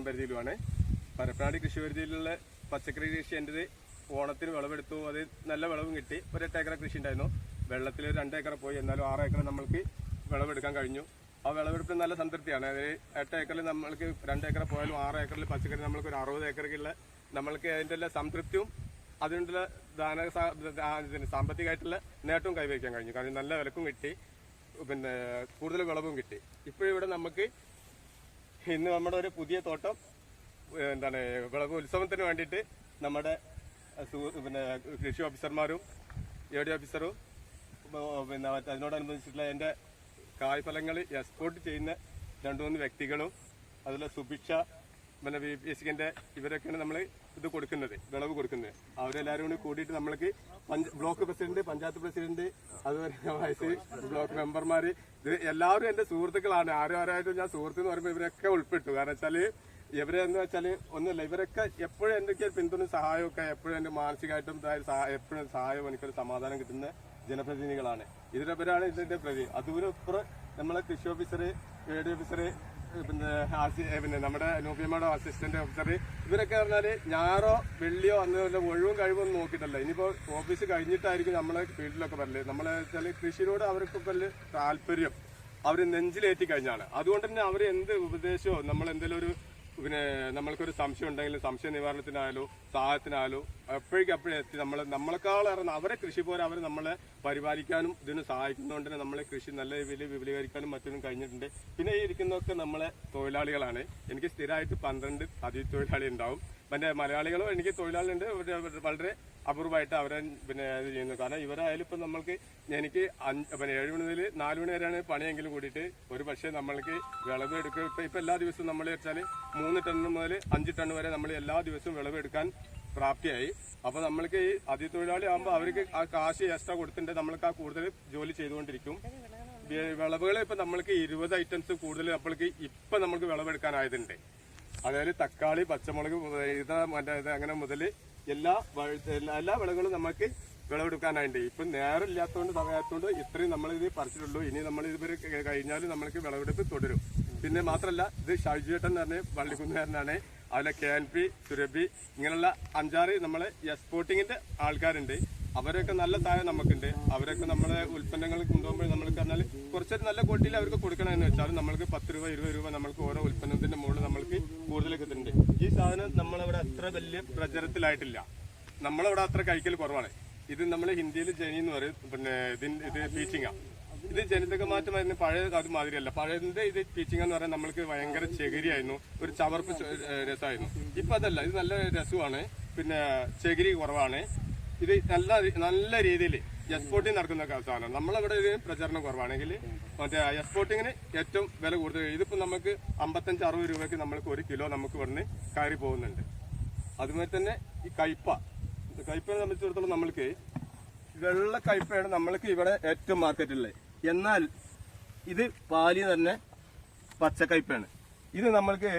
പഞ്ചായത്ത് പരിധിയിലുമാണ്. പരപ്പനാട് കൃഷി പരിധിയിലുള്ള പച്ചക്കറി കൃഷി എൻ്റെ ഓണത്തിന് വിളവെടുത്തു. അത് നല്ല വിളവും കിട്ടി. ഒരു 8 ഏക്കർ കൃഷി ഉണ്ടായിരുന്നു. വെള്ളത്തിൽ 2 ഏക്കർ പോയി, എന്നാലും 6 ഏക്കർ നമ്മൾക്ക് വിളവെടുക്കാൻ കഴിഞ്ഞു. ആ വിളവെടുപ്പിന് നല്ല സംതൃപ്തിയാണ്. അതായത് 8 ഏക്കറിൽ നമ്മൾക്ക് 2 ഏക്കർ പോയാലും 6 ഏക്കറിൽ പച്ചക്കറി നമ്മൾക്ക് ഒരു 60 ഏക്കറിലുള്ള നമ്മൾക്ക് അതിൻ്റെ എല്ലാ സംതൃപ്തിയും അതിനുള്ള സാമ്പത്തികമായിട്ടുള്ള നേട്ടവും കൈവരിക്കാൻ കഴിഞ്ഞു. കാരണം നല്ല വിലക്കും കിട്ടി, പിന്നെ കൂടുതൽ വിളവും കിട്ടി. ഇപ്പോഴിവിടെ നമുക്ക് ഇന്ന് നമ്മുടെ ഒരു പുതിയ തോട്ടം വിളവ് ഉത്സവത്തിന് വേണ്ടിയിട്ട് നമ്മുടെ പിന്നെ കൃഷി ഓഫീസർമാരും AD ഓഫീസറും പിന്നെ അതിനോടനുബന്ധിച്ചിട്ടുള്ള എൻ്റെ കായ്ഫലങ്ങൾ എക്സ്പോർട്ട് ചെയ്യുന്ന 2-3 വ്യക്തികളും അതുപോലെ സുഭിക്ഷ പിന്നെ VPSCന്റെ ഇവരൊക്കെയാണ് നമ്മൾ ഇത് കൊടുക്കുന്നത്, വിളവ് കൊടുക്കുന്നത്. അവരെല്ലാവരും കൂടിയിട്ട് നമ്മൾക്ക് ബ്ലോക്ക് പ്രസിഡന്റ്, പഞ്ചായത്ത് പ്രസിഡന്റ്, അതുപോലെ വൈസ് ബ്ലോക്ക് മെമ്പർമാർ, ഇത് എല്ലാവരും എൻ്റെ സുഹൃത്തുക്കളാണ്. ആരായിട്ടും ഞാൻ സുഹൃത്ത് എന്ന് പറയുമ്പോൾ ഇവരൊക്കെ ഉൾപ്പെട്ടു. കാരണം വെച്ചാൽ ഇവരെന്ന് വെച്ചാൽ ഒന്നുമില്ല, ഇവരൊക്കെ എപ്പോഴും എന്തൊക്കെ പിന്തുണ സഹായമൊക്കെ എപ്പോഴും എൻ്റെ മാനസികമായിട്ടും എപ്പോഴും സഹായം എനിക്കൊരു സമാധാനം കിട്ടുന്ന ജനപ്രതിനിധികളാണ്. ഇതിനെപ്പറ്റിയാണ് ഇതിന്റെ പ്രതി. അതുപുറം നമ്മളെ കൃഷി ഓഫീസർ, AD ഓഫീസർ, പിന്നെ നമ്മുടെ നൂഫിയമ്മയുടെ അസിസ്റ്റന്റ് ഓഫീസർ, ഇവരൊക്കെ പറഞ്ഞാല് ഞായറോ വെള്ളിയോ അന്ന് ഒഴിവും കഴിവൊന്നും നോക്കിയിട്ടല്ല. ഇനിയിപ്പോ ഓഫീസ് കഴിഞ്ഞിട്ടായിരിക്കും നമ്മളെ ഫീൽഡിലൊക്കെ പറയല്. നമ്മളെ വെച്ചാൽ കൃഷിയോട് അവർക്കൊക്കെ താല്പര്യം അവർ നെഞ്ചിലേറ്റി കഴിഞ്ഞാണ്. അതുകൊണ്ട് തന്നെ അവർ എന്ത് ഉപദേശമോ നമ്മൾ എന്തെങ്കിലും ഒരു പിന്നെ നമ്മൾക്കൊരു സംശയം ഉണ്ടെങ്കിൽ സംശയ നിവാരണത്തിനായാലും സഹായത്തിനായാലും എപ്പോഴേക്കും എത്തി നമ്മളെക്കാളേറെ അവരെ കൃഷി പോലെ അവർ നമ്മളെ പരിപാലിക്കാനും ഇതിന് സഹായിക്കുന്നതുകൊണ്ട് തന്നെ നമ്മളെ കൃഷി നല്ല രീതിയിൽ വിപുലീകരിക്കാനും മറ്റൊന്നും കഴിഞ്ഞിട്ടുണ്ട്. പിന്നെ ഈ ഇരിക്കുന്നതൊക്കെ നമ്മളെ തൊഴിലാളികളാണ്. എനിക്ക് സ്ഥിരമായിട്ട് 12 അതിഥി തൊഴിലാളി ഉണ്ടാവും. പിന്നെ മലയാളികളും എനിക്ക് തൊഴിലാളികളുണ്ട്. വളരെ അപൂർവമായിട്ട് അവരെ പിന്നെ ഇത് ചെയ്യുന്നു. കാരണം ഇവരായാലും ഇപ്പം നമ്മൾക്ക് എനിക്ക് 7 മണി മുതൽ 4 മണി വരെയാണ് പണിയെങ്കിലും കൂടിയിട്ട് ഒരു പക്ഷേ നമ്മൾക്ക് വിളവ് എടുക്കുക. ഇപ്പം എല്ലാ ദിവസവും നമ്മൾ വെച്ചാൽ 3 ടൺ മുതൽ 5 ടൺ വരെ നമ്മൾ എല്ലാ ദിവസവും വിളവെടുക്കാൻ പ്രാപ്തിയായി. അപ്പോൾ നമ്മൾക്ക് ഈ അതിഥി തൊഴിലാളി ആകുമ്പോൾ അവർക്ക് ആ കാശ് എക്സ്ട്രാ കൊടുത്തിട്ട് നമ്മൾക്ക് ആ കൂടുതൽ ജോലി ചെയ്തുകൊണ്ടിരിക്കും. വിളവുകൾ ഇപ്പം നമ്മൾക്ക് 20 ഐറ്റംസ് കൂടുതൽ നമ്മൾക്ക് ഇപ്പം നമുക്ക് വിളവെടുക്കാനായതുണ്ട്. അതായത് തക്കാളി, പച്ചമുളക്, അങ്ങനെ മുതൽ എല്ലാ വിളകളും നമുക്ക് വിളവെടുക്കാനായിട്ട് ഇപ്പം നേരമില്ലാത്തതുകൊണ്ട് സമയത്തുകൊണ്ട് ഇത്രയും നമ്മളിത് പറിച്ചിട്ടുള്ളൂ. ഇനി നമ്മൾ ഇവർ കഴിഞ്ഞാലും നമ്മൾക്ക് വിളവെടുപ്പ് തുടരും. പിന്നെ മാത്രമല്ല ഇത് ഷൈജേട്ടൻ എന്ന് പറഞ്ഞ വള്ളിക്കുന്നുകാരനാണ്. അതിലെ KNP, സുരഭി, ഇങ്ങനെയുള്ള 5-6 നമ്മളെ എക്സ്പോർട്ടിങ്ങിന്റെ ആൾക്കാരുണ്ട്. അവരൊക്കെ നല്ല സഹായം നമുക്കുണ്ട്. അവരൊക്കെ നമ്മളെ ഉൽപ്പന്നങ്ങൾ കൊണ്ടുപോകുമ്പോൾ നമ്മൾക്ക് പറഞ്ഞാൽ കുറച്ചൊരു നല്ല ക്വാളിറ്റിയിൽ അവർക്ക് കൊടുക്കണമെന്ന് വെച്ചാൽ നമ്മൾക്ക് 10 രൂപ 20 രൂപ നമ്മൾക്ക് ഓരോ ഉൽപ്പന്നത്തിന്റെ മുകളിൽ നമ്മൾക്ക് കൂടുതൽ കിട്ടുന്നുണ്ട്. ഈ സാധനം നമ്മളവിടെ അത്ര വലിയ പ്രചാരത്തിലായിട്ടില്ല. നമ്മളവിടെ അത്ര കഴിക്കൽ കുറവാണ്. ഇത് നമ്മൾ ഹിന്ദിയിൽ ജനി എന്ന് പറയും. പിന്നെ ഇത് പീച്ചിങ്ങ. ഇത് ജനിതക മാറ്റം വരുന്ന പഴയ അത് മാതിരിയല്ല. പഴയതിന്റെ ഇത് പീച്ചിങ്ങ എന്ന് പറയാൻ നമ്മൾക്ക് ഭയങ്കര ചകിരിയായിരുന്നു, ഒരു ചവർപ്പ് രസമായിരുന്നു. ഇപ്പൊ അതല്ല, ഇത് നല്ല രസമാണ്. പിന്നെ ചകിരി കുറവാണ്. ഇത് നല്ല രീതിയിൽ എക്സ്പോർട്ടിങ് നടക്കുന്ന സാധനം. നമ്മളവിടെ ഇതിന് പ്രചാരണം കുറവാണെങ്കിൽ മറ്റേ എക്സ്പോർട്ടിങ്ങിന് ഏറ്റവും വില കൂടുതൽ. ഇതിപ്പോൾ നമുക്ക് 55-60 രൂപയ്ക്ക് നമ്മൾക്ക് 1 കിലോ നമുക്ക് ഇവിടുന്ന് കയറി പോകുന്നുണ്ട്. അതുപോലെ തന്നെ ഈ കയ്പയെ സംബന്ധിച്ചിടത്തോളം നമ്മൾക്ക് വെള്ള കയ്പയാണ് നമ്മൾക്ക് ഇവിടെ ഏറ്റവും മാർക്കറ്റുള്ളത്. എന്നാൽ ഇത് പാലി തന്നെ പച്ചക്കയ്പയാണ്. ഇത് നമ്മൾക്ക്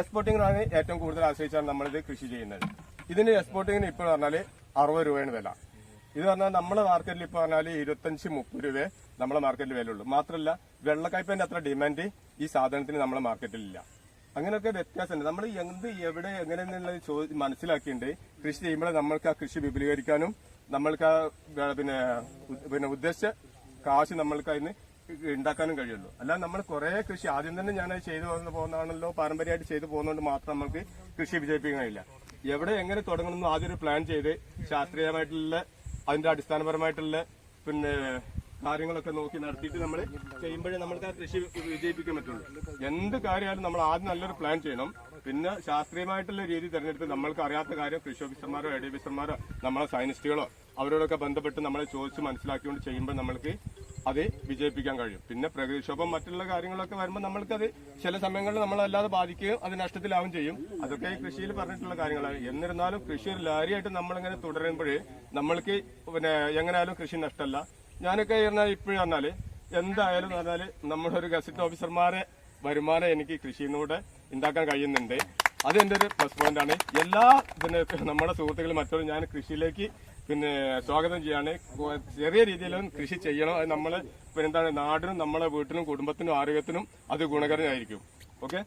എക്സ്പോർട്ടിങ്ങിനാണ് ഏറ്റവും കൂടുതൽ ആശ്രയിച്ചാണ് നമ്മളിത് കൃഷി ചെയ്യുന്നത്. ഇതിന് എക്സ്പോർട്ടിങ്ങിന് ഇപ്പോൾ പറഞ്ഞാൽ 60 രൂപയാണ് വില. ഇത് പറഞ്ഞാൽ നമ്മളെ മാർക്കറ്റിൽ ഇപ്പോൾ പറഞ്ഞാൽ 25-30 രൂപയെ നമ്മളെ മാർക്കറ്റിൽ വിലയുള്ളൂ. മാത്രമല്ല വെള്ളക്കയ്പന്റെ അത്ര ഡിമാൻഡ് ഈ സാധനത്തിന് നമ്മളെ മാർക്കറ്റിലില്ല. അങ്ങനെയൊക്കെ വ്യത്യാസമുണ്ട്. നമ്മൾ എവിടെ എങ്ങനെയെന്നുള്ളത് മനസ്സിലാക്കിയിട്ട് കൃഷി ചെയ്യുമ്പോൾ നമ്മൾക്ക് ആ കൃഷി വിപുലീകരിക്കാനും നമ്മൾക്ക് ആ പിന്നെ ഉദ്ദേശിച്ച കാശ് നമ്മൾക്ക് അതിന് ഉണ്ടാക്കാനും കഴിയുള്ളൂ. അല്ലാതെ നമ്മൾ കുറെ കൃഷി ആദ്യം തന്നെ ഞാൻ ചെയ്തു പോകുന്നതാണല്ലോ, പാരമ്പര്യമായിട്ട് ചെയ്തു പോകുന്നതുകൊണ്ട് മാത്രം നമുക്ക് കൃഷി വിജയിപ്പിക്കാൻ കഴിയില്ല. എവിടെ എങ്ങനെ തുടങ്ങണമെന്ന് ആദ്യം ഒരു പ്ലാൻ ചെയ്ത് ശാസ്ത്രീയമായിട്ടുള്ള അതിന്റെ അടിസ്ഥാനപരമായിട്ടുള്ള പിന്നെ കാര്യങ്ങളൊക്കെ നോക്കി നടത്തിയിട്ട് നമ്മൾ ചെയ്യുമ്പോഴേ നമ്മൾക്ക് ആ കൃഷി വിജയിപ്പിക്കാൻ പറ്റുള്ളൂ. എന്ത് കാര്യമായാലും നമ്മൾ ആദ്യം നല്ലൊരു പ്ലാൻ ചെയ്യണം. പിന്നെ ശാസ്ത്രീയമായിട്ടുള്ള രീതി തിരഞ്ഞെടുത്ത് നമ്മൾക്ക് അറിയാത്ത കാര്യം കൃഷി ഓഫീസർമാരോ AD ഓഫീസർമാരോ നമ്മളെ സയനിസ്റ്റുകളോ അവരോടൊക്കെ ബന്ധപ്പെട്ട് നമ്മളെ ചോദിച്ച് മനസ്സിലാക്കിക്കൊണ്ട് ചെയ്യുമ്പോൾ നമ്മൾക്ക് അത് വിജയിപ്പിക്കാൻ കഴിയും. പിന്നെ പ്രകൃതിക്ഷോഭം മറ്റുള്ള കാര്യങ്ങളൊക്കെ വരുമ്പോൾ നമ്മൾക്കത് ചില സമയങ്ങളിൽ നമ്മളല്ലാതെ ബാധിക്കുകയും അത് നഷ്ടത്തിലാവും ചെയ്യും. അതൊക്കെ ഈ കൃഷിയിൽ പറഞ്ഞിട്ടുള്ള കാര്യങ്ങളാണ്. എന്നിരുന്നാലും കൃഷി ഒരു ലാരിയായിട്ട് നമ്മളിങ്ങനെ തുടരുമ്പോഴേ നമ്മൾക്ക് പിന്നെ എങ്ങനെയായാലും കൃഷി നഷ്ടമല്ല. ഞാനൊക്കെ ഇപ്പോഴും പറഞ്ഞാല് എന്തായാലും പറഞ്ഞാല് നമ്മളൊരു ഗസറ്റ് ഓഫീസർമാരെ വരുമാനം എനിക്ക് കൃഷിയിലൂടെ ഉണ്ടാക്കാൻ കഴിയുന്നുണ്ട്. അത് എന്റെ ഒരു പ്ലസ് പോയിന്റ് ആണ്. എല്ലാ പിന്നെ നമ്മുടെ സുഹൃത്തുക്കളും മറ്റൊരു ഞാൻ കൃഷിയിലേക്ക് പിന്നെ സ്വാഗതം ചെയ്യാണ്. ചെറിയ രീതിയിലും കൃഷി ചെയ്യണം. അത് നമ്മള് പിന്നെ എന്താണ് നാടിനും നമ്മളെ വീട്ടിനും കുടുംബത്തിനും ആരോഗ്യത്തിനും അത് ഗുണകരമായിരിക്കും. ഓക്കെ.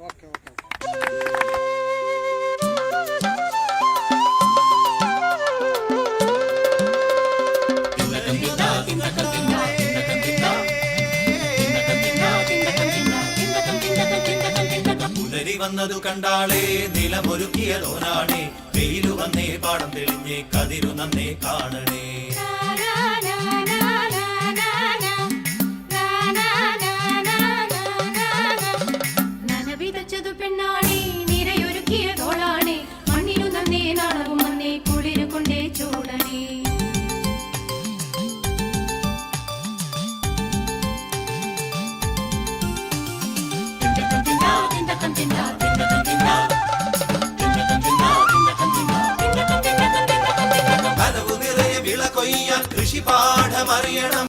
പുലരി വന്നതു കണ്ടാളേ നിലമൊരുക്കിയതോനാണേ വെയിലു വന്നേ പാടം തെളിഞ്ഞേ കതിരു നന്നേ കാണണേ നനവിതച്ചതു പെണ്ണാണേ നിരയൊരുക്കിയതോളാണേ മണ്ണിനു നന്നേ നാണവും വന്നേ കുളിരു കൊണ്ടേ ചൂടണേ കനവു നിറയെ വിള കൊയ്യാൻ കൃഷി പാഠമറിയണം